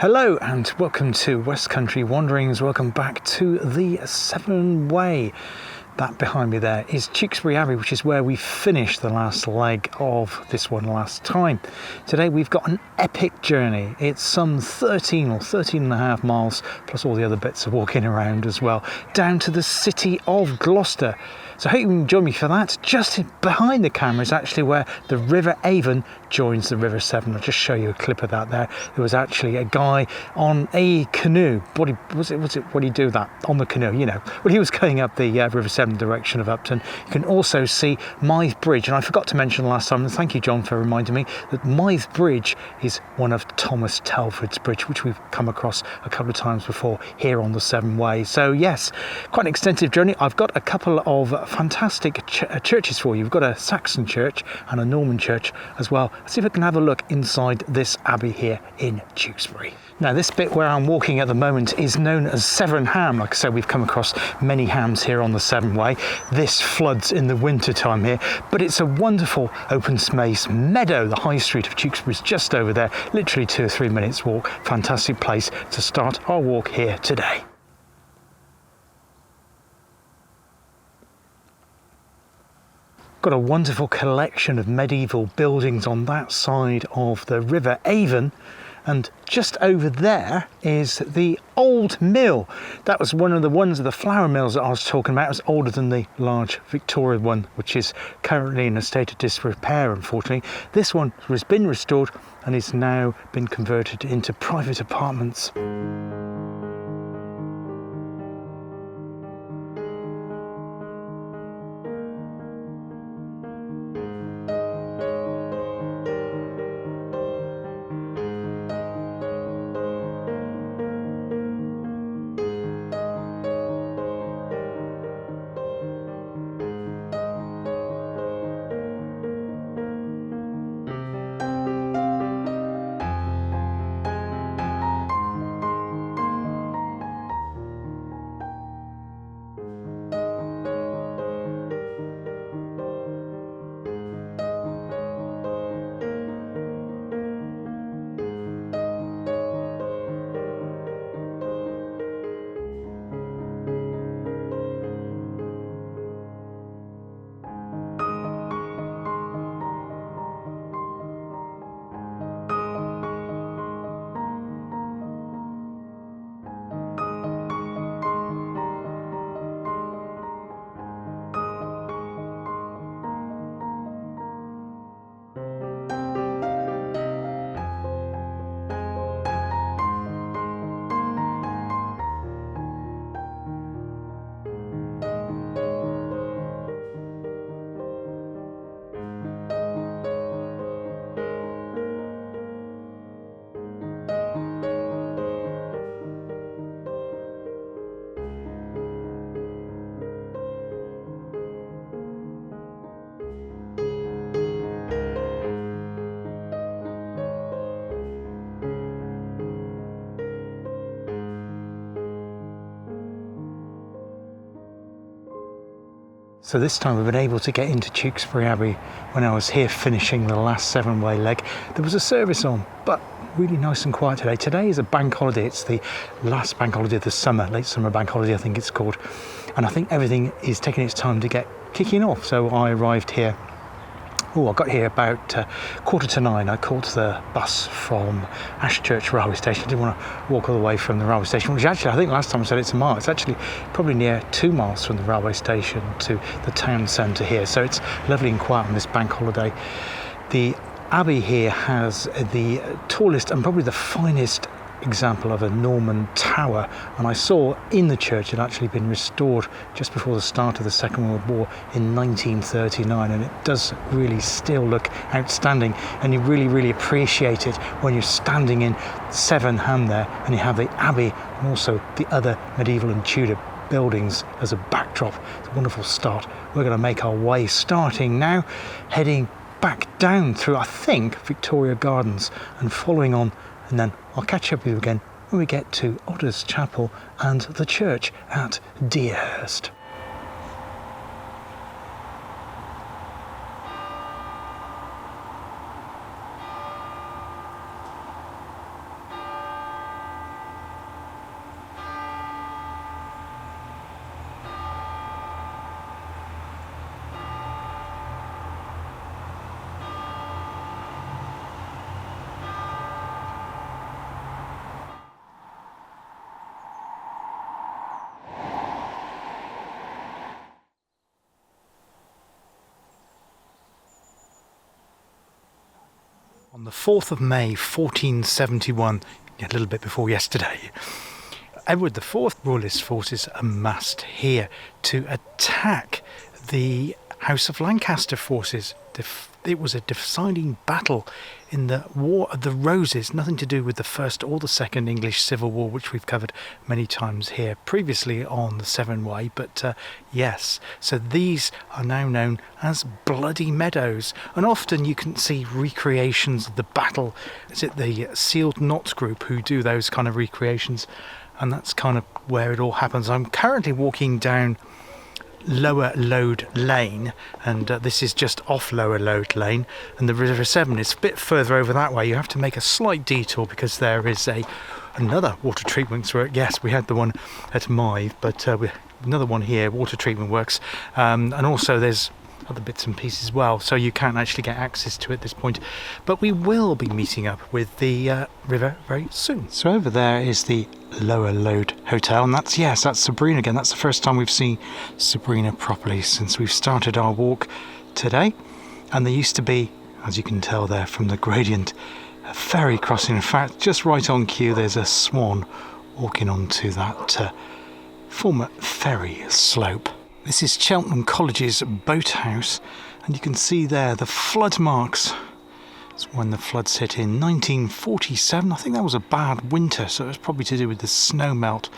Hello and welcome to West Country Wanderings. Welcome back to the Severn Way. That behind me there is Tewkesbury Abbey, which is where we finished the last leg of this one last time. Today we've got an epic journey. It's some 13 or 13 and a half miles, plus all the other bits of walking around as well, down to the city of Gloucester. So I hope you can join me for that. Just behind the camera is actually where the River Avon joins the River Severn. I'll just show you a clip of that there. There was actually a guy on a canoe. What do you do that? On the canoe, you know. Well, he was going up the River Severn direction of Upton. You can also see Mythe Bridge. And I forgot to mention last time, and thank you, John, for reminding me, that Mythe Bridge is one of Thomas Telford's bridge, which we've come across a couple of times before here on the Severn Way. So yes, quite an extensive journey. I've got a couple of fantastic churches for you. We've got a Saxon church and a Norman church as well. Let's see if I can have a look inside this abbey here in Tewkesbury. Now, this bit where I'm walking at the moment is known as Severn Ham. Like I said, we've come across many hams here on the Severn Way. This floods in the winter time here, but it's a wonderful open space meadow. The high street of Tewkesbury is just over there, literally 2 or 3 minutes walk. Fantastic place to start our walk here today. Got a wonderful collection of medieval buildings on that side of the River Avon, and just over there is the old mill. That was one of the flour mills that I was talking about. It was older than the large Victorian one, which is currently in a state of disrepair, unfortunately. This one has been restored and is now been converted into private apartments. So this time we've been able to get into Tewkesbury Abbey. When I was here finishing the last Severn Way leg, there was a service on, but really nice and quiet today. Today is a bank holiday. It's the last bank holiday of the summer, late summer bank holiday I think it's called. And I think everything is taking its time to get kicking off. So I arrived here, I got here about 9:15. I caught the bus from Ashchurch railway station. I didn't want to walk all the way from the railway station, which actually I think last time I said it's a mile. It's actually probably near 2 miles from the railway station to the town centre here. So it's lovely and quiet on this bank holiday. The abbey here has the tallest and probably the finest example of a Norman tower, and I saw in the church it had actually been restored just before the start of the Second World War in 1939, and it does really still look outstanding, and you really appreciate it when you're standing in Severn Ham there and you have the abbey and also the other medieval and Tudor buildings as a backdrop. It's a wonderful start. We're going to make our way starting now, heading back down through, I think, Victoria Gardens and following on, and then I'll catch up with you again when we get to Odda's Chapel and the church at Deerhurst. On the 4th of May 1471, a little bit before yesterday, Edward IV ruled his forces amassed here to attack the House of Lancaster forces. It was a deciding battle in the War of the Roses, nothing to do with the First or the Second English Civil War, which we've covered many times here previously on the Severn Way. But yes, so these are now known as Bloody Meadows, and often you can see recreations of the battle. Is it the Sealed Knots group who do those kind of recreations? And that's kind of where it all happens. I'm currently walking down Lower Lode Lane, and this is just off Lower Lode Lane, and the River Severn is a bit further over that way. You have to make a slight detour because there is another water treatment work. Yes, we had the one at Mythe, but another one here, water treatment works, and also there's other bits and pieces as well, so you can't actually get access to it at this point, but we will be meeting up with the river very soon. So over there is the Lower Lode Hotel, and that's Sabrina again. That's the first time we've seen Sabrina properly since we've started our walk today. And there used to be, as you can tell there from the gradient, a ferry crossing. In fact, just right on cue there's a swan walking onto that former ferry slope. This is Cheltenham College's boathouse, and you can see there the flood marks. It's when the floods hit in 1947. I think that was a bad winter, so it was probably to do with the snow melt.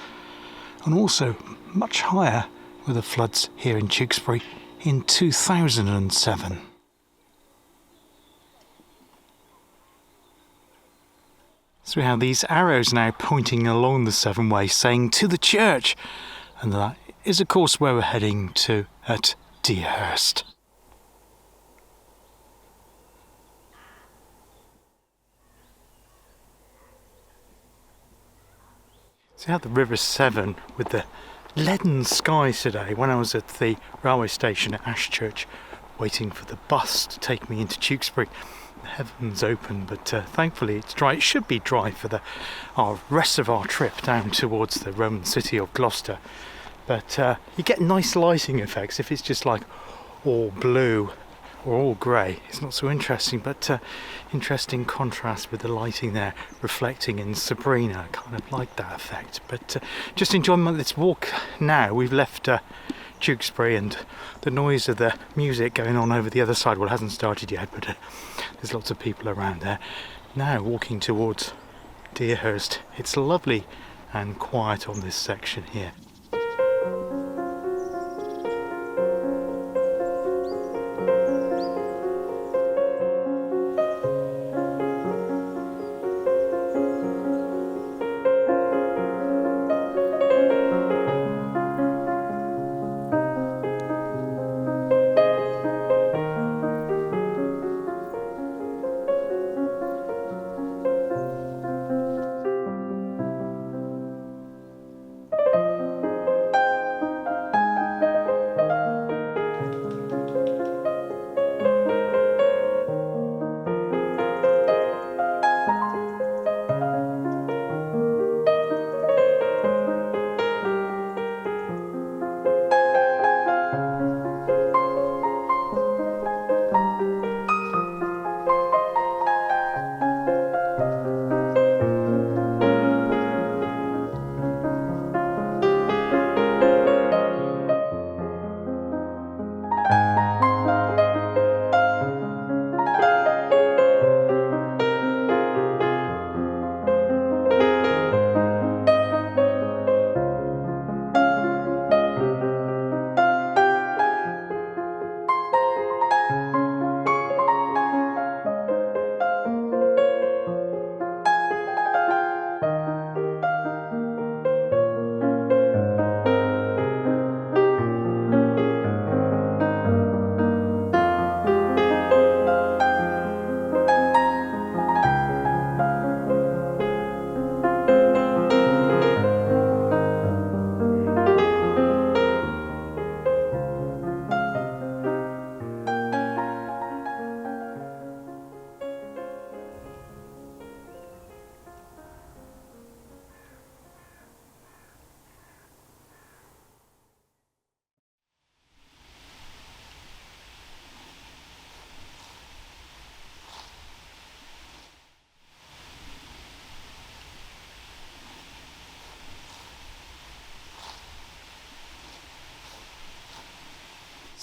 And also much higher were the floods here in Tewkesbury in 2007. So we have these arrows now pointing along the Severn Way saying to the church, and that is of course where we're heading to at Deerhurst. See how the River Severn with the leaden skies today. When I was at the railway station at Ashchurch waiting for the bus to take me into Tewkesbury, the heavens open, but thankfully it's dry. It should be dry for the rest of our trip down towards the Roman City of Gloucester. But you get nice lighting effects. If it's just like all blue or all grey, it's not so interesting, but interesting contrast with the lighting there reflecting in Sabrina. Kind of like that effect. But just enjoying this walk now. We've left Tewkesbury, and the noise of the music going on over the other side, well, it hasn't started yet, but there's lots of people around there. Now walking towards Deerhurst. It's lovely and quiet on this section here.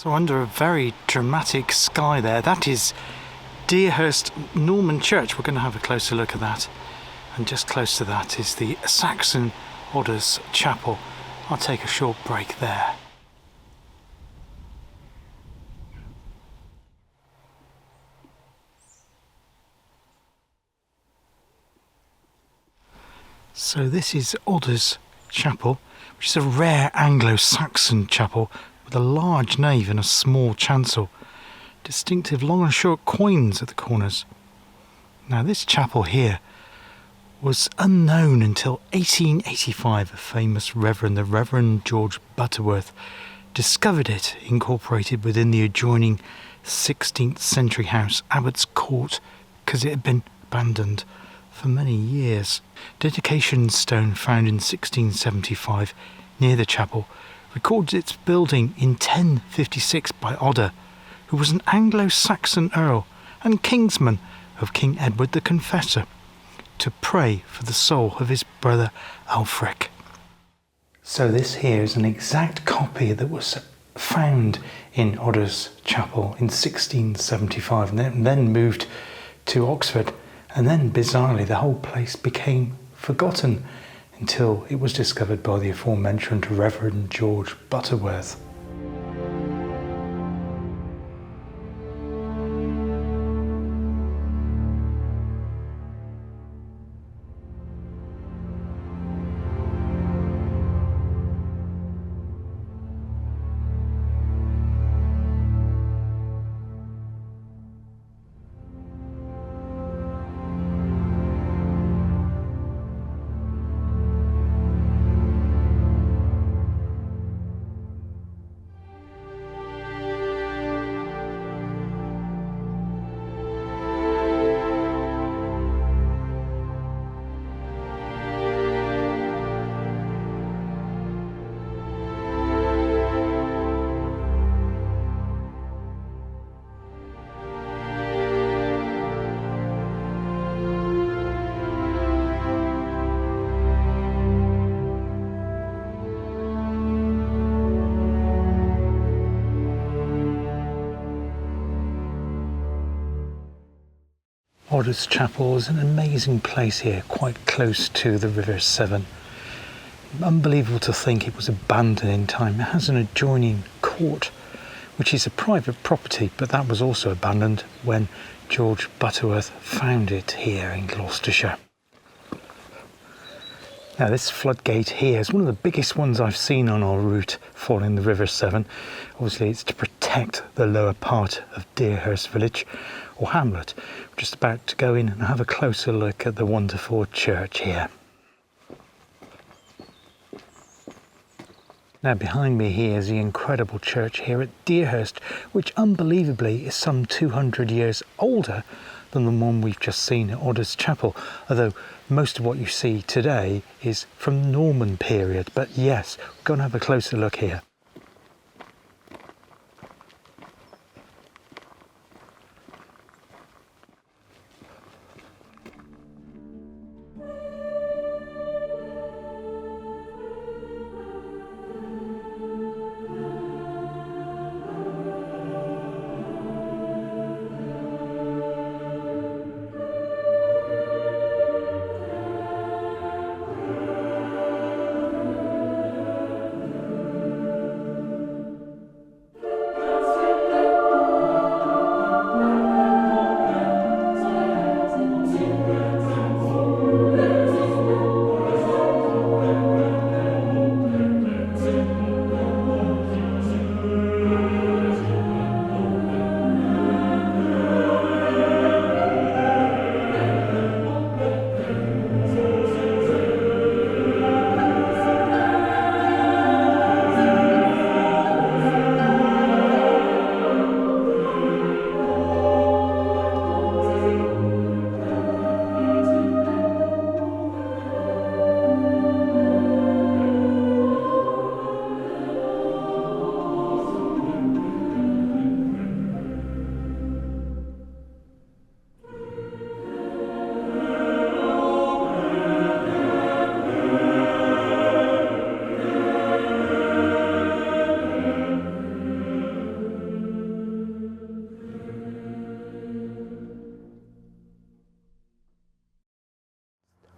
So under a very dramatic sky there, that is Deerhurst Norman Church. We're going to have a closer look at that. And just close to that is the Saxon Odda's Chapel. I'll take a short break there. So this is Odda's Chapel, which is a rare Anglo-Saxon chapel with a large nave and a small chancel. Distinctive long and short quoins at the corners. Now this chapel here was unknown until 1885. A famous Reverend, the Reverend George Butterworth, discovered it incorporated within the adjoining 16th century house, Abbott's Court, because it had been abandoned for many years. Dedication stone found in 1675 near the chapel records its building in 1056 by Odda, who was an Anglo-Saxon earl and kingsman of King Edward the Confessor, to pray for the soul of his brother Alfric. So this here is an exact copy that was found in Odda's Chapel in 1675 and then moved to Oxford, and then bizarrely the whole place became forgotten until it was discovered by the aforementioned Reverend George Butterworth. Odda's Chapel is an amazing place here, quite close to the River Severn. Unbelievable to think it was abandoned in time. It has an adjoining court, which is a private property, but that was also abandoned when George Butterworth found it here in Gloucestershire. Now this floodgate here is one of the biggest ones I've seen on our route following the River Severn. Obviously it's to protect the lower part of Deerhurst village or hamlet. We're just about to go in and have a closer look at the wonderful church here. Now behind me here is the incredible church here at Deerhurst, which unbelievably is some 200 years older than the one we've just seen at Odda's Chapel, although most of what you see today is from the Norman period. But yes, we're going to have a closer look here.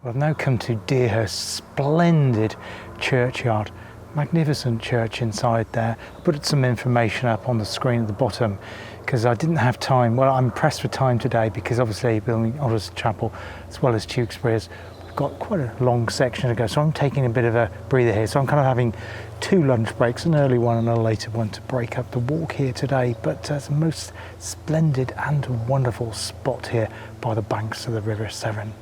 I've now come to Deerhurst, splendid churchyard, magnificent church inside there. I put some information up on the screen at the bottom because I didn't have time. Well, I'm pressed for time today because obviously building Odda's chapel as well as Tewkesbury's, we've got quite a long section to go, so I'm taking a bit of a breather here. So I'm kind of having 2 lunch breaks, an early one and a later one, to break up the walk here today. But it's the most splendid and wonderful spot here by the banks of the River Severn.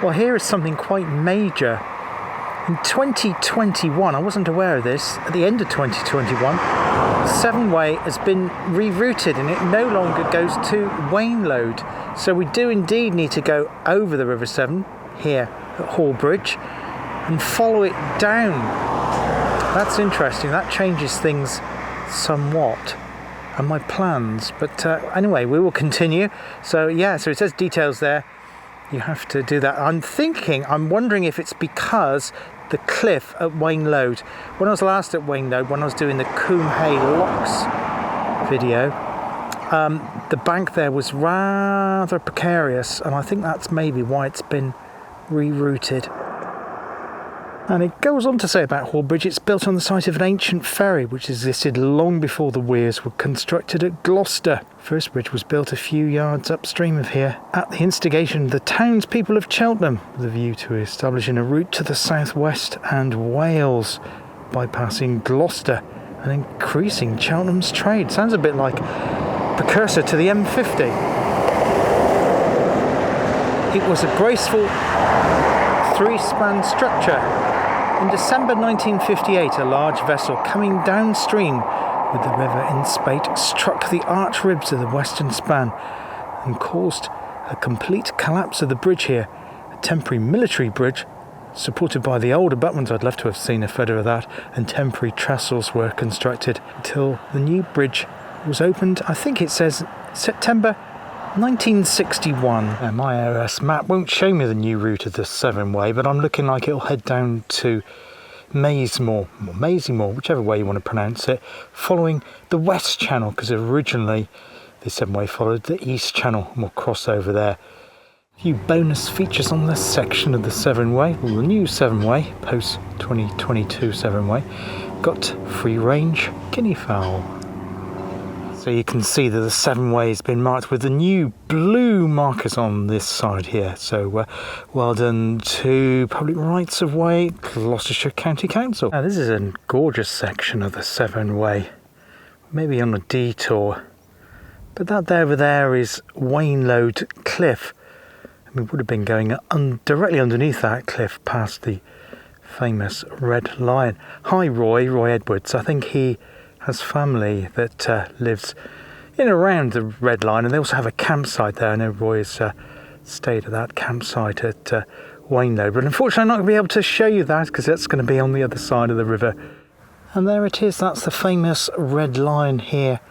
Well, here is something quite major. In 2021, I wasn't aware of this, at the end of 2021, Severn Way has been rerouted and it no longer goes to Wainload. So we do indeed need to go over the River Severn here at Hall Bridge and follow it down. That's interesting, that changes things somewhat and my plans. But anyway, we will continue. So yeah, so it says details there. You have to do that. I'm wondering if it's because the cliff at Wainload. When I was last at Wainload, when I was doing the Coombe Hay Locks video, the bank there was rather precarious, and I think that's maybe why it's been rerouted. And it goes on to say about Hall Bridge, it's built on the site of an ancient ferry which existed long before the weirs were constructed at Gloucester. First bridge was built a few yards upstream of here at the instigation of the townspeople of Cheltenham, with a view to establishing a route to the southwest and Wales, bypassing Gloucester and increasing Cheltenham's trade. Sounds a bit like precursor to the M50. It was a graceful 3-span structure. In December 1958, a large vessel coming downstream with the river in spate struck the arch ribs of the western span and caused a complete collapse of the bridge here. A temporary military bridge, supported by the older abutments, I'd love to have seen a photo of that, and temporary trestles were constructed until the new bridge was opened, I think it says September 1961. My AOS map won't show me the new route of the Severn Way, but I'm looking like it'll head down to Maysmore, or Maysmore, whichever way you want to pronounce it, following the West Channel, because originally the Severn Way followed the East Channel, and we'll cross over there. A few bonus features on this section of the Severn Way. Well, the new Severn Way, post 2022 Severn Way, got free range guinea fowl. So you can see that the Severn Way has been marked with the new blue markers on this side here. So well done to Public Rights of Way, Gloucestershire County Council. Now this is a gorgeous section of the Severn Way, maybe on a detour. But that there over there is Wainload Cliff. And we would have been going directly underneath that cliff past the famous Red Lion. Hi Roy Edwards. I think he has family that lives in and around the Red Lion, and they also have a campsite there. I know Roy has stayed at that campsite at Wainload, but unfortunately I'm not going to be able to show you that because that's going to be on the other side of the river. And there it is, that's the famous Red Lion here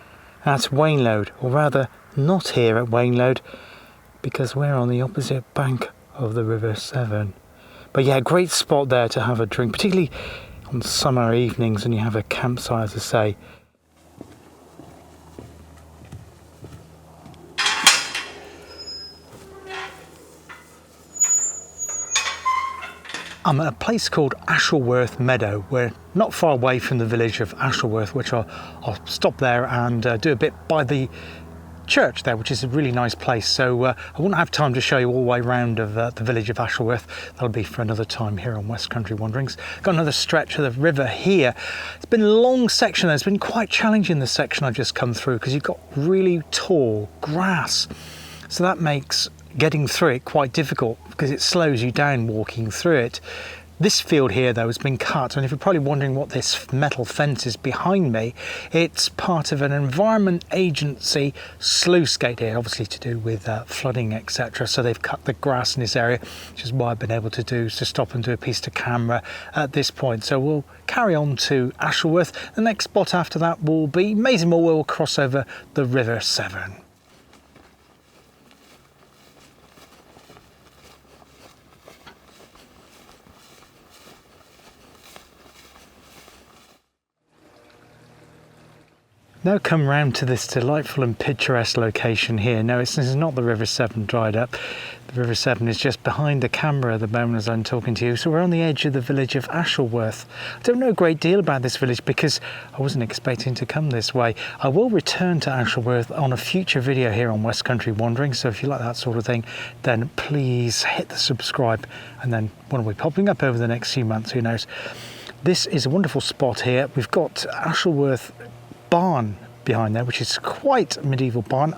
at Wainload, or rather not here at Wainload because we're on the opposite bank of the River Severn. But yeah, great spot there to have a drink, particularly on summer evenings when you have a campsite, as I say. I'm at a place called Ashleworth Meadow. We're not far away from the village of Ashleworth, which I'll stop there and do a bit by the church there, which is a really nice place. So I won't have time to show you all the way around of the village of Ashleworth. That'll be for another time here on West Country Wanderings. Got another stretch of the river here. It's been a long section. It's been quite challenging, the section I've just come through, because you've got really tall grass. So that makes getting through it quite difficult because it slows you down walking through it. This field here though has been cut, and if you're probably wondering what this metal fence is behind me, it's part of an Environment Agency sluice gate here, obviously to do with flooding, etc. So they've cut the grass in this area, which is what I've been able to do, to stop and do a piece to camera at this point. So we'll carry on to Ashleworth. The next spot after that will be Maisenmoor, where we'll cross over the River Severn. Now come round to this delightful and picturesque location here. No, this is not the River Severn dried up. The River Severn is just behind the camera at the moment as I'm talking to you. So we're on the edge of the village of Ashleworth. I don't know a great deal about this village because I wasn't expecting to come this way. I will return to Ashleworth on a future video here on West Country Wandering. So if you like that sort of thing, then please hit the subscribe, and then one will be popping up over the next few months, who knows. This is a wonderful spot here. We've got Ashleworth barn behind there, which is quite a medieval barn,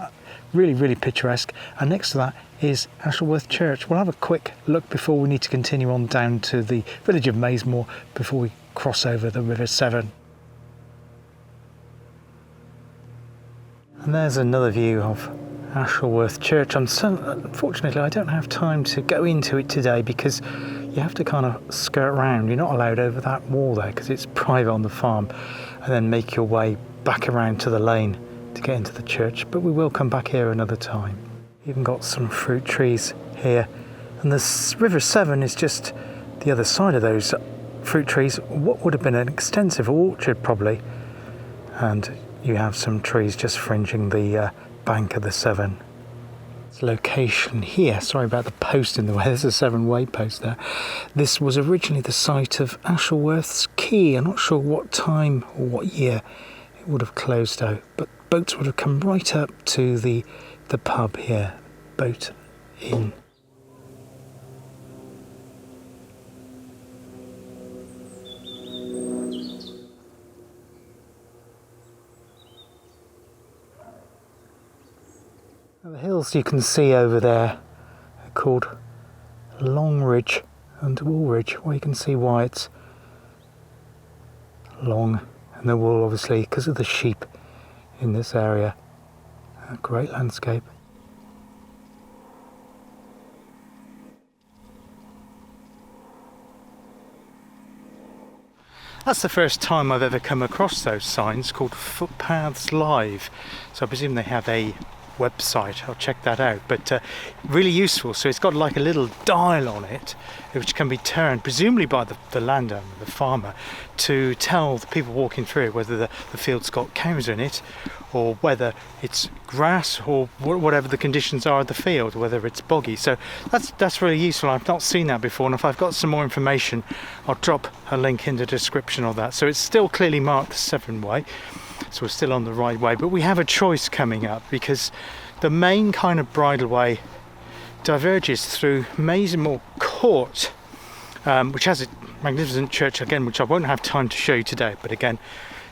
really picturesque, and next to that is Ashleworth Church. We'll have a quick look before we need to continue on down to the village of Maisenmoor before we cross over the River Severn. And there's another view of Ashleworth Church. Unfortunately I don't have time to go into it today because you have to kind of skirt around. You're not allowed over that wall there because it's private on the farm, and then make your way back around to the lane to get into the church, but we will come back here another time. Even got some fruit trees here, and the River Severn is just the other side of those fruit trees. What would have been an extensive orchard probably, and you have some trees just fringing the bank of the Severn. This location here, sorry about the post in the way, there's a Severn Way post there. This was originally the site of Ashleworth's Quay. I'm not sure what time or what year it would have closed out, but boats would have come right up to the pub here, Boat Inn. Now the hills you can see over there are called Longridge and Woolridge. Well, you can see why it's long. And the wool, obviously, because of the sheep in this area. A great landscape. That's the first time I've ever come across those signs called Footpaths Live. So I presume they have a website. I'll check that out, but really useful. So it's got like a little dial on it which can be turned presumably by the landowner, the farmer, to tell the people walking through it whether the field's got cows in it or whether it's grass or whatever the conditions are of the field, whether it's boggy. So that's really useful. I've not seen that before, and if I've got some more information I'll drop a link in the description of that. So it's still clearly marked the Severn Way. so we're still on the right way, but we have a choice coming up because the main kind of bridleway diverges through Maisemore Court, which has a magnificent church again, which I won't have time to show you today, but again,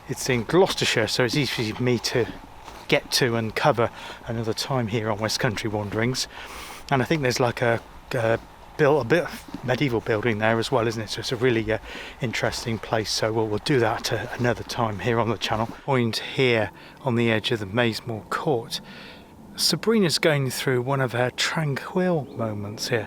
it's in Gloucestershire, so it's easy for me to get to and cover another time here on West Country Wanderings. And I think there's like a bit of medieval building there as well, isn't it? So it's a really interesting place, so we'll do that another time here on the channel. Point here on the edge of the Maisemore Court. Sabrina's going through one of her tranquil moments here,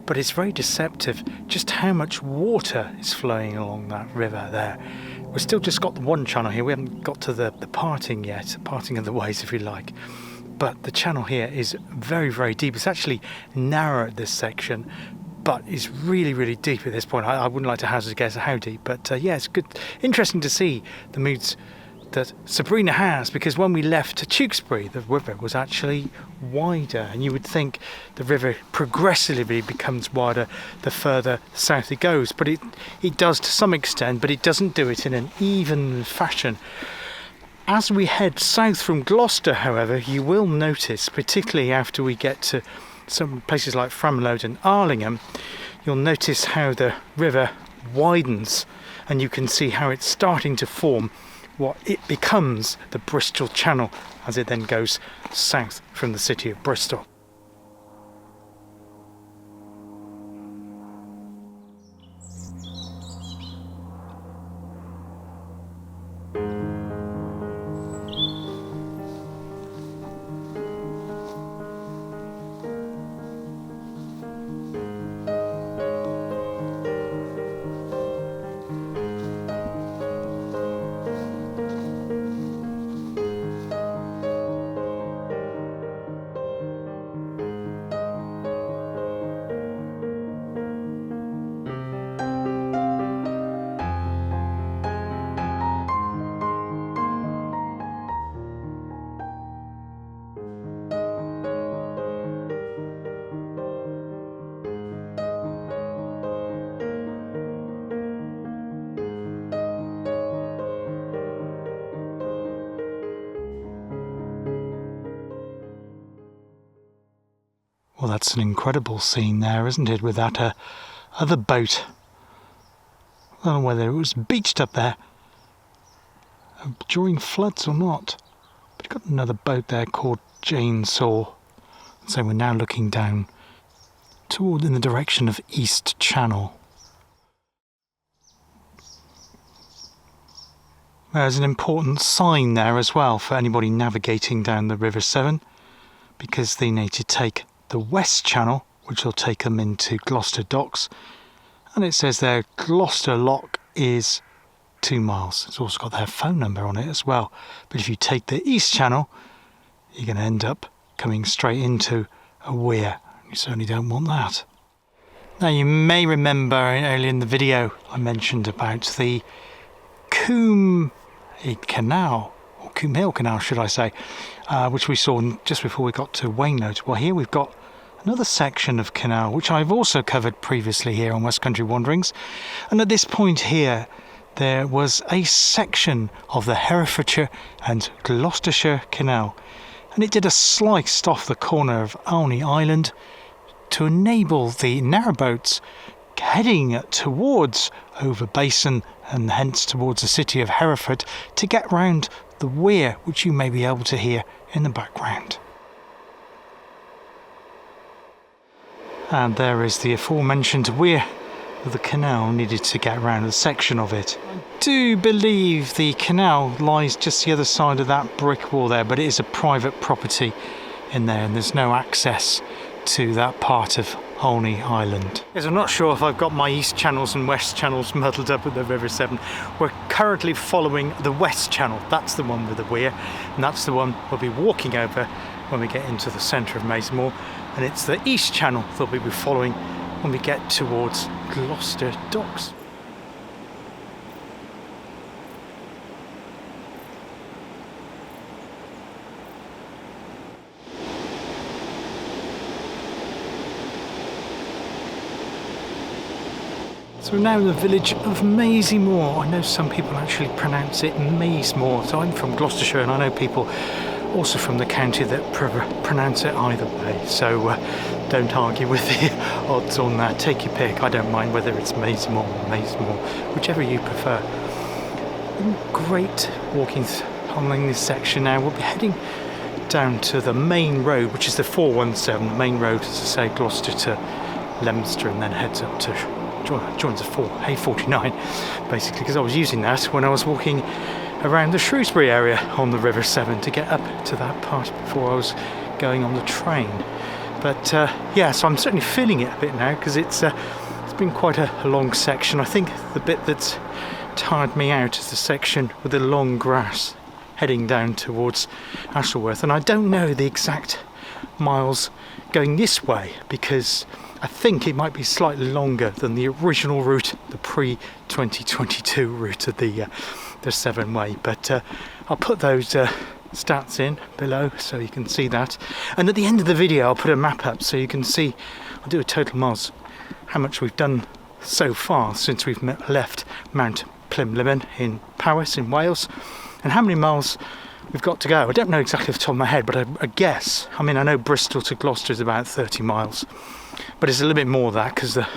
but it's very deceptive just how much water is flowing along that river there. We've still just got the one channel here, we haven't got to the parting yet, parting of the ways if you like. But the channel here is very, very deep. It's actually narrow at this section, but it's really, really deep at this point. I wouldn't like to hazard a guess at how deep, but yeah, it's good, interesting to see the moods that Sabrina has, because when we left Tewkesbury, the river was actually wider, and you would think the river progressively becomes wider the further south it goes, but it does to some extent, but it doesn't do it in an even fashion. As we head south from Gloucester, however, you will notice, particularly after we get to some places like Framelode and Arlingham, you'll notice how the river widens, and you can see how it's starting to form what it becomes the Bristol Channel as it then goes south from the city of Bristol. Well, that's an incredible scene there, isn't it, with that other boat. I don't know whether it was beached up there during floods or not, but you've got another boat there called Jane Saw. So we're now looking down toward in the direction of East Channel. There's an important sign there as well for anybody navigating down the River Severn, because they need to take the West Channel, which will take them into Gloucester Docks, and it says there Gloucester Lock is 2 miles. It's also got their phone number on it as well. But if you take the East Channel, you're going to end up coming straight into a weir. You certainly don't want that. Now, you may remember earlier in the video I mentioned about the Coombe Canal, or Coombe Hill Canal should I say, which we saw just before we got to Waynload. Well, here we've got another section of canal which I've also covered previously here on West Country Wanderings, and at this point here there was a section of the Herefordshire and Gloucestershire Canal, and it did a slice off the corner of Olney Island to enable the narrowboats heading towards Over Basin and hence towards the city of Hereford to get round the weir, which you may be able to hear in the background. And there is the aforementioned weir that the canal needed to get around a section of it. I do believe the canal lies just the other side of that brick wall there, but it is a private property in there and there's no access to that part of Olney Island. Yes, I'm not sure if I've got my east channels and west channels muddled up with the River Severn. We're currently following the west channel. That's the one with the weir, and that's the one we'll be walking over when we get into the centre of Maisemore, and it's the east channel that we'll be following when we get towards Gloucester Docks. So we're now in the village of Mayseymoor. I know some people actually pronounce it Maysmore. So I'm from Gloucestershire, and I know people also from the county that pronounce it either way. So don't argue with the odds on that. Take your pick. I don't mind whether it's Maysmore or Maysmore, whichever you prefer. Great walking along this section now. We'll be heading down to the main road, which is the 417. The main road, as I say, Gloucester to Leominster, and then heads up to joins the A49, basically, because I was using that when I was walking around the Shrewsbury area on the River Severn to get up to that part before I was going on the train. But yeah, so I'm certainly feeling it a bit now, because it's been quite a long section. I think the bit that's tired me out is the section with the long grass heading down towards Ashleworth, and I don't know the exact miles going this way, because I think it might be slightly longer than the original route, the pre-2022 route of the Severn Way. But I'll put those stats in below so you can see that. And at the end of the video, I'll put a map up so you can see, I'll do a total miles, how much we've done so far since we've left Mount Plymlimon in Powys in Wales, and how many miles we've got to go. I don't know exactly off the top of my head, but I guess, I mean, I know Bristol to Gloucester is about 30 miles. But it's a little bit more of that, because the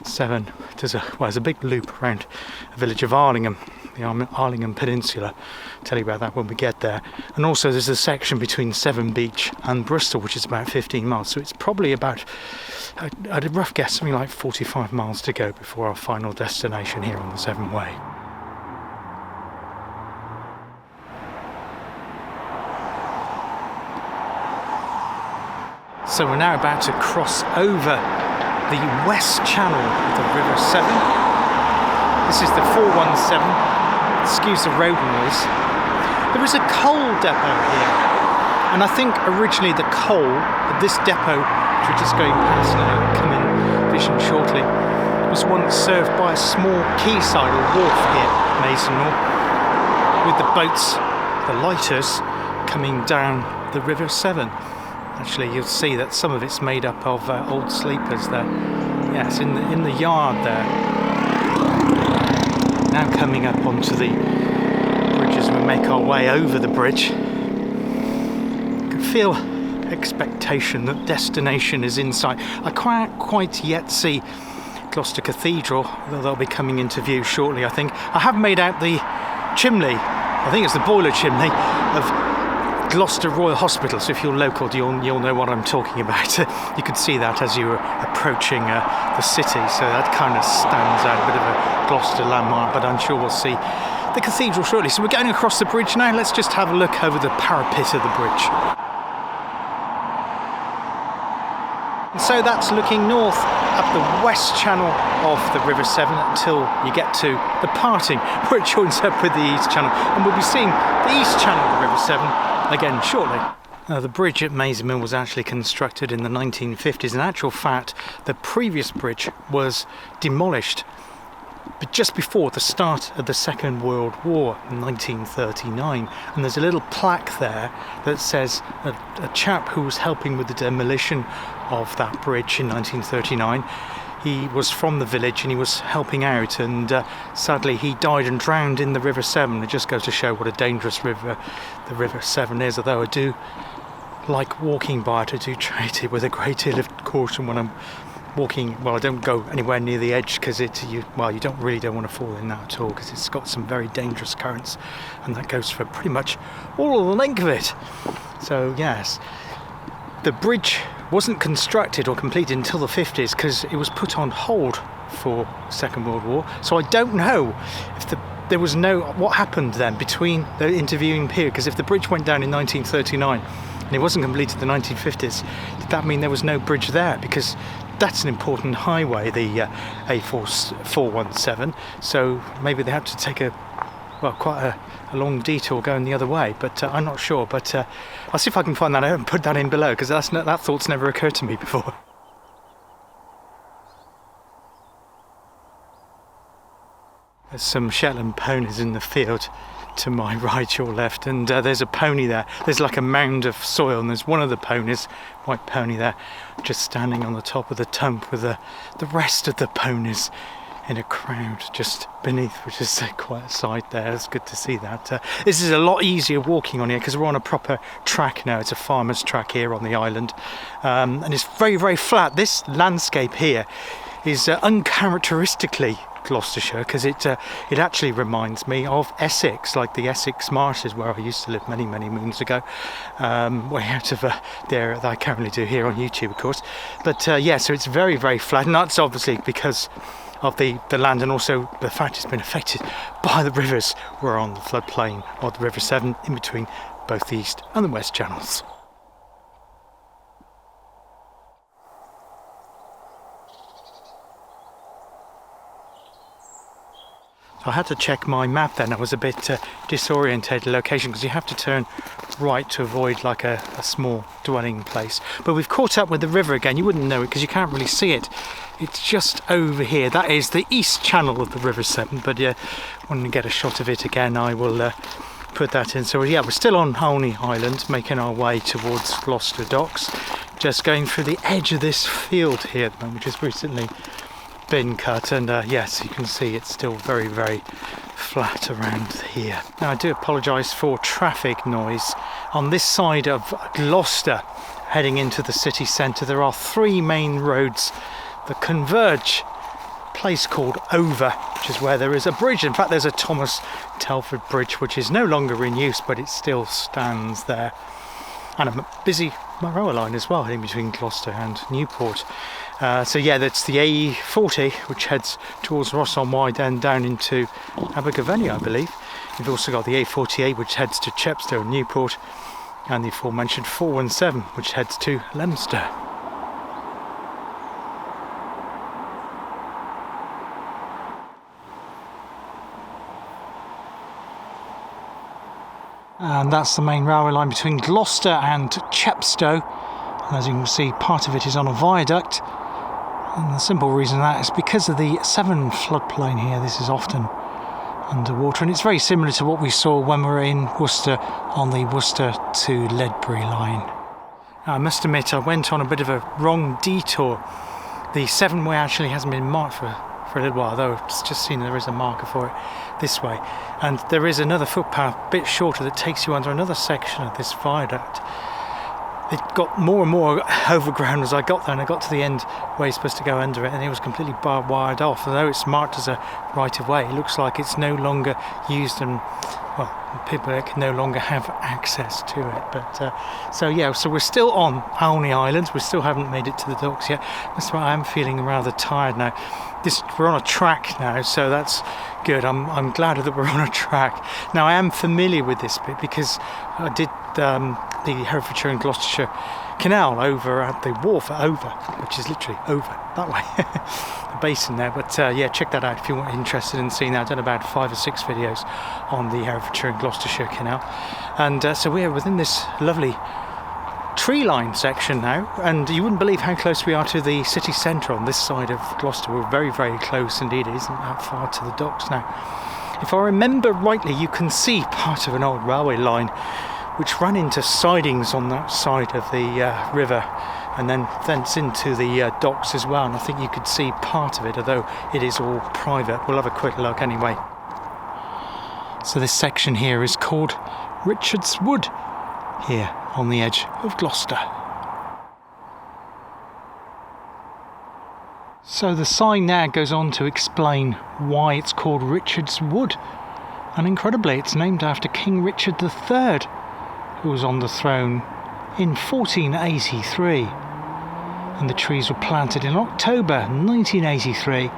Severn does there's a big loop around the village of Arlingham, the Arlingham Peninsula. I'll tell you about that when we get there. And also there's a section between Severn Beach and Bristol, which is about 15 miles. So it's probably about, at a rough guess, something like 45 miles to go before our final destination here on the Severn Way. So we're now about to cross over the west channel of the River Severn. This is the 417. Excuse the road noise. There is a coal depot here, and I think originally the coal at this depot, which we're just going past now, come in vision shortly, was once served by a small quayside or wharf here at Mayseymoor, with the boats, the lighters, coming down the River Severn. Actually, you'll see that some of it's made up of old sleepers there. Yes, in the yard there. Now coming up onto the bridge as we make our way over the bridge. You can feel expectation that destination is in sight. I can't quite yet see Gloucester Cathedral, though they'll be coming into view shortly, I think. I have made out the chimney, I think it's the boiler chimney, of Gloucester Royal Hospital, so if you're local you'll know what I'm talking about. You could see that as you were approaching the city, so that kind of stands out, a bit of a Gloucester landmark, but I'm sure we'll see the cathedral shortly. So we're going across the bridge now. Let's just have a look over the parapet of the bridge. And so that's looking north up the west channel of the River Severn until you get to the parting where it joins up with the east channel, and we'll be seeing the east channel of the River Severn again shortly. The bridge at Mayseymoor was actually constructed in the 1950s. In actual fact, the previous bridge was demolished but just before the start of the Second World War in 1939, and there's a little plaque there that says a chap who was helping with the demolition of that bridge in 1939. He was from the village and he was helping out, and sadly he died and drowned in the River Severn. It just goes to show what a dangerous river the River Severn is, although I do like walking by it. I do treat it with a great deal of caution when I'm walking. Well, I don't go anywhere near the edge because you don't want to fall in that at all, because it's got some very dangerous currents, and that goes for pretty much all of the length of it. So yes, the bridge wasn't constructed or completed until the 50s because it was put on hold for Second World War. So I don't know if there was what happened then between the intervening period, because if the bridge went down in 1939 and it wasn't completed in the 1950s, did that mean there was no bridge there? Because that's an important highway, the A417, so maybe they had to take quite a long detour going the other way, but I'm not sure. But I'll see if I can find that out and put that in below, because that thought's never occurred to me before. There's some Shetland ponies in the field to my right or left, and there's a pony there. There's like a mound of soil, and there's one of the ponies, white pony there, just standing on the top of the tump with the rest of the ponies in a crowd just beneath, which is quite a sight there. It's good to see that. This is a lot easier walking on here because we're on a proper track now. It's a farmer's track here on the island, and it's very, very flat. This landscape here is uncharacteristically Gloucestershire, because it actually reminds me of Essex, like the Essex marshes where I used to live many moons ago, way out of the area that I currently do here on YouTube, of course. But yeah, so it's very, very flat, and that's obviously because of the land, and also the fact it's been affected by the rivers. We're on the floodplain of the River Severn, in between both the east and the west channels. I had to check my map then. I was a bit disorientated location, because you have to turn right to avoid like a small dwelling place. But we've caught up with the river again. You wouldn't know it because you can't really see it. It's just over here. That is the east channel of the River Severn. But yeah, when we get a shot of it again, I will put that in. So yeah, we're still on Olney Island, making our way towards Gloucester Docks. Just going through the edge of this field here at the moment, which has recently been cut, and yes, you can see it's still very, very flat around here. Now, I do apologise for traffic noise. On this side of Gloucester, heading into the city centre, there are three main roads that converge. A place called Odda, which is where there is a bridge. In fact, there's a Thomas Telford Bridge, which is no longer in use, but it still stands there. And a busy railway line as well, in between Gloucester and Newport. So yeah, that's the A40, which heads towards Ross-on-Wye, then down into Abergavenny, I believe. You've also got the A48, which heads to Chepstow and Newport, and the aforementioned 417, which heads to Leominster. And that's the main railway line between Gloucester and Chepstow. And as you can see, part of it is on a viaduct. And the simple reason that is because of the Severn floodplain here. This is often underwater, and it's very similar to what we saw when we were in Worcester on the Worcester to Ledbury line. I must admit, I went on a bit of a wrong detour. The Severn way actually hasn't been marked for a little while, though it's just seen there is a marker for it this way. And there is another footpath a bit shorter that takes you under another section of this viaduct. It got more and more overgrown as I got there, and I got to the end where you're supposed to go under it, and it was completely barbed wired off. Although it's marked as a right of way, it looks like it's no longer used, and well, people can no longer have access to it. But so yeah, so we're still on Olney Island. We still haven't made it to the docks yet. That's why I'm feeling rather tired now. We're on a track now, so that's good. I'm glad that we're on a track. Now, I am familiar with this bit because I did the Herefordshire and Gloucestershire Canal over at the wharf at Over, which is literally over that way, the basin there. But yeah, check that out if you're interested in seeing that. I've done about 5 or 6 videos on the Herefordshire and Gloucestershire Canal. And so we're within this lovely tree line section now, and you wouldn't believe how close we are to the city centre on this side of Gloucester. We're very, very close indeed. It isn't that far to the docks now. If I remember rightly, you can see part of an old railway line which ran into sidings on that side of the river, and then thence into the docks as well, and I think you could see part of it, although it is all private. We'll have a quick look anyway. So this section here is called Richard's Wood, here on the edge of Gloucester. So the sign there goes on to explain why it's called Richard's Wood, and incredibly it's named after King Richard III, who was on the throne in 1483, and the trees were planted in October 1983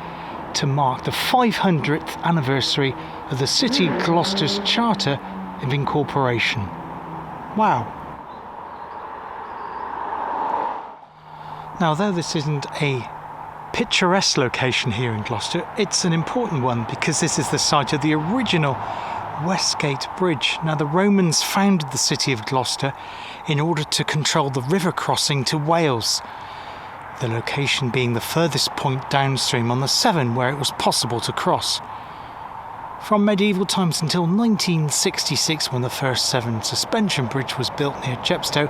to mark the 500th anniversary of the city of Gloucester's Charter of Incorporation. Wow. Now, though this isn't a picturesque location here in Gloucester, it's an important one because this is the site of the original Westgate Bridge. Now, the Romans founded the city of Gloucester in order to control the river crossing to Wales, the location being the furthest point downstream on the Severn where it was possible to cross. From medieval times until 1966, when the first Severn suspension bridge was built near Chepstow,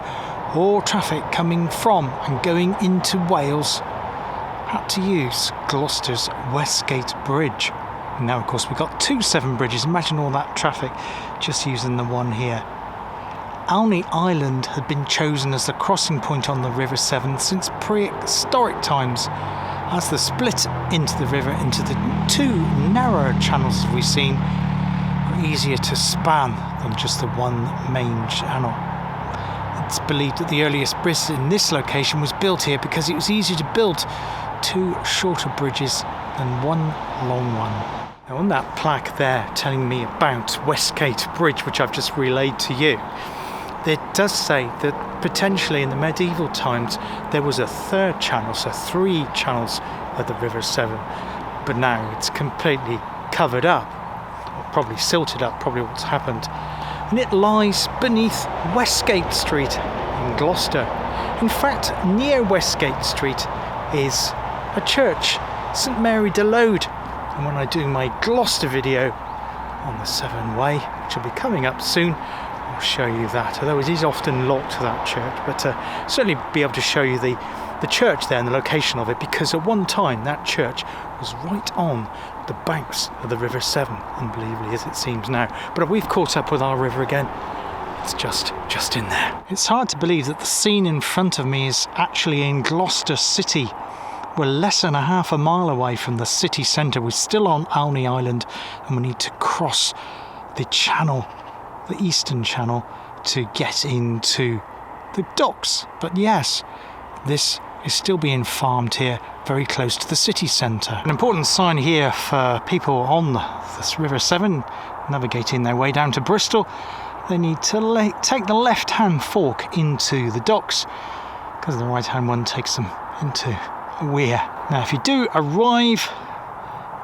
all traffic coming from and going into Wales had to use Gloucester's Westgate Bridge. Now, of course, we've got two Severn bridges. Imagine all that traffic just using the one here. Alney Island had been chosen as the crossing point on the River Severn since prehistoric times, as the split into the river into the two narrower channels, as we've seen, are easier to span than just the one main channel. It's believed that the earliest bridge in this location was built here because it was easier to build two shorter bridges than one long one. Now, on that plaque there telling me about Westgate Bridge, which I've just relayed to you, it does say that potentially in the medieval times there was a third channel, so three channels of the River Severn, but now it's completely covered up, or probably silted up, probably what's happened, and it lies beneath Westgate Street in Gloucester. In fact, near Westgate Street is a church, St Mary de Lode, and when I do my Gloucester video on the Severn Way, which will be coming up soon, I'll show you that, although it is often locked, that church, but certainly be able to show you the church there and the location of it, because at one time that church was right on the banks of the River Severn, unbelievably as it seems now. But we've caught up with our river again. It's just in there. It's hard to believe that the scene in front of me is actually in Gloucester City. We're less than a half a mile away from the city centre. We're still on Alney Island, and we need to cross the channel, the eastern channel, to get into the docks. But yes, this is still being farmed here, very close to the city centre. An important sign here for people on this River Severn navigating their way down to Bristol: they need to take the left-hand fork into the docks, because the right-hand one takes them into a weir. Now, if you do arrive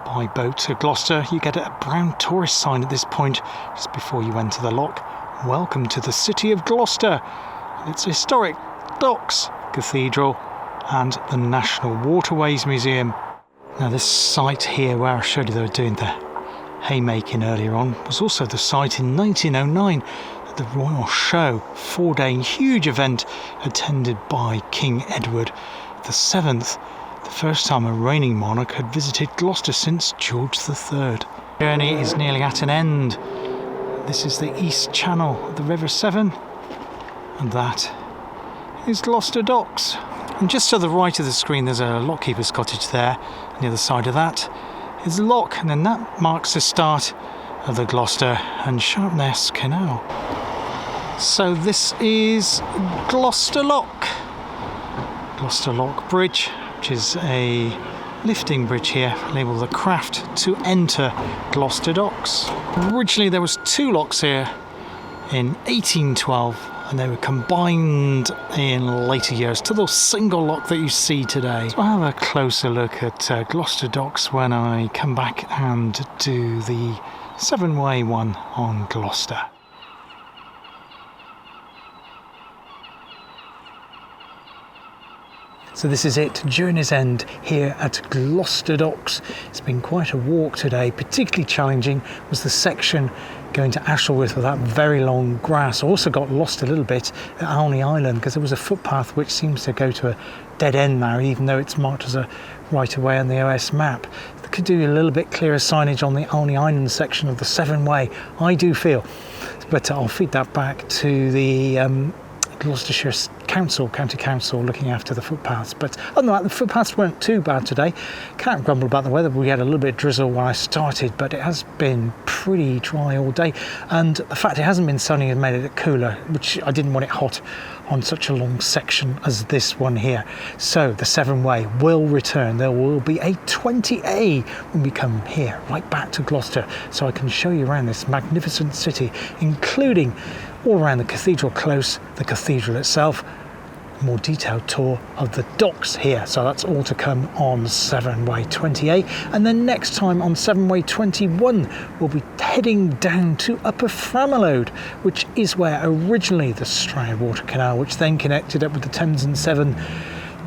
by boat to Gloucester, you get a brown tourist sign at this point, just before you enter the lock. Welcome to the City of Gloucester, and its historic docks, cathedral, and the National Waterways Museum. Now, this site here where I showed you they were doing the haymaking earlier on was also the site in 1909 at the Royal Show, 4-day huge event attended by King Edward VII, the first time a reigning monarch had visited Gloucester since George III. The journey is nearly at an end. This is the east channel of the River Severn, and that is Gloucester Docks. And just to the right of the screen there's a lockkeeper's cottage there, and the other side of that is the lock, and then that marks the start of the Gloucester and Sharpness Canal. So this is Gloucester Lock Bridge, which is a lifting bridge here, labelled the craft to enter Gloucester Docks. Originally there was two locks here in 1812, and they were combined in later years to the single lock that you see today. So I'll have a closer look at Gloucester Docks when I come back and do the Severn Way one on Gloucester. So this is it, Journey's End here at Gloucester Docks. It's been quite a walk today. Particularly challenging was the section going to Ashleworth with that very long grass. I also got lost a little bit at Alney Island because there was a footpath which seems to go to a dead end now, even though it's marked as a right of way on the OS map. They could do a little bit clearer signage on the Alney Island section of the Severn Way, I do feel. But I'll feed that back to the Gloucestershire County Council looking after the footpaths. But other than that, the footpaths weren't too bad today. Can't grumble about the weather. We had a little bit of drizzle when I started, but it has been pretty dry all day, and the fact it hasn't been sunny has made it cooler, which I didn't want it hot on such a long section as this one here. So the Severn Way will return. There will be a 20A when we come here right back to Gloucester, so I can show you around this magnificent city, including all around the cathedral close, the cathedral itself, a more detailed tour of the docks here. So that's all to come on Severn Way 20A, and then next time on Severn Way 21 we'll be heading down to Upper Framalode, which is where originally the Stroud Water Canal, which then connected up with the Thames and Severn,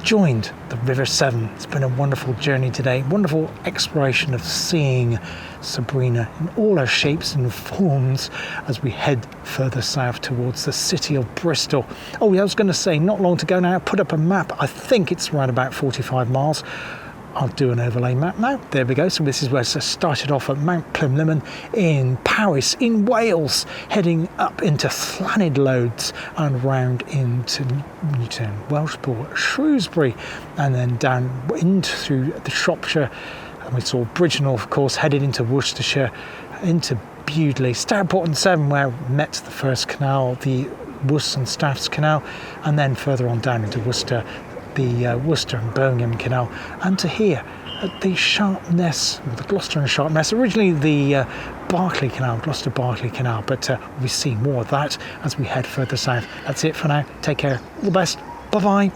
joined the River Severn. It's been a wonderful journey today, wonderful exploration of seeing Sabrina in all her shapes and forms as we head further south towards the city of Bristol. Oh yeah, I was going to say, not long to go now. Put up a map. I think it's around about 45 miles. I'll do an overlay map now. There we go. So this is where I started off at Mount Plinlimmon in Powys in Wales, heading up into Llanidloes and round into Newton, Welshpool, Shrewsbury, and then down into through the Shropshire. And we saw Bridgenorth, of course, headed into Worcestershire, into Bewdley, Stourport and Severn, where we met the first canal, the Worcester and Staffs Canal, and then further on down into Worcester, the Worcester and Birmingham Canal, and to here at the Sharpness, the Gloucester and Sharpness, originally the Berkeley Canal, Gloucester Berkeley Canal, but we see more of that as we head further south. That's it for now. Take care. All the best. Bye-bye.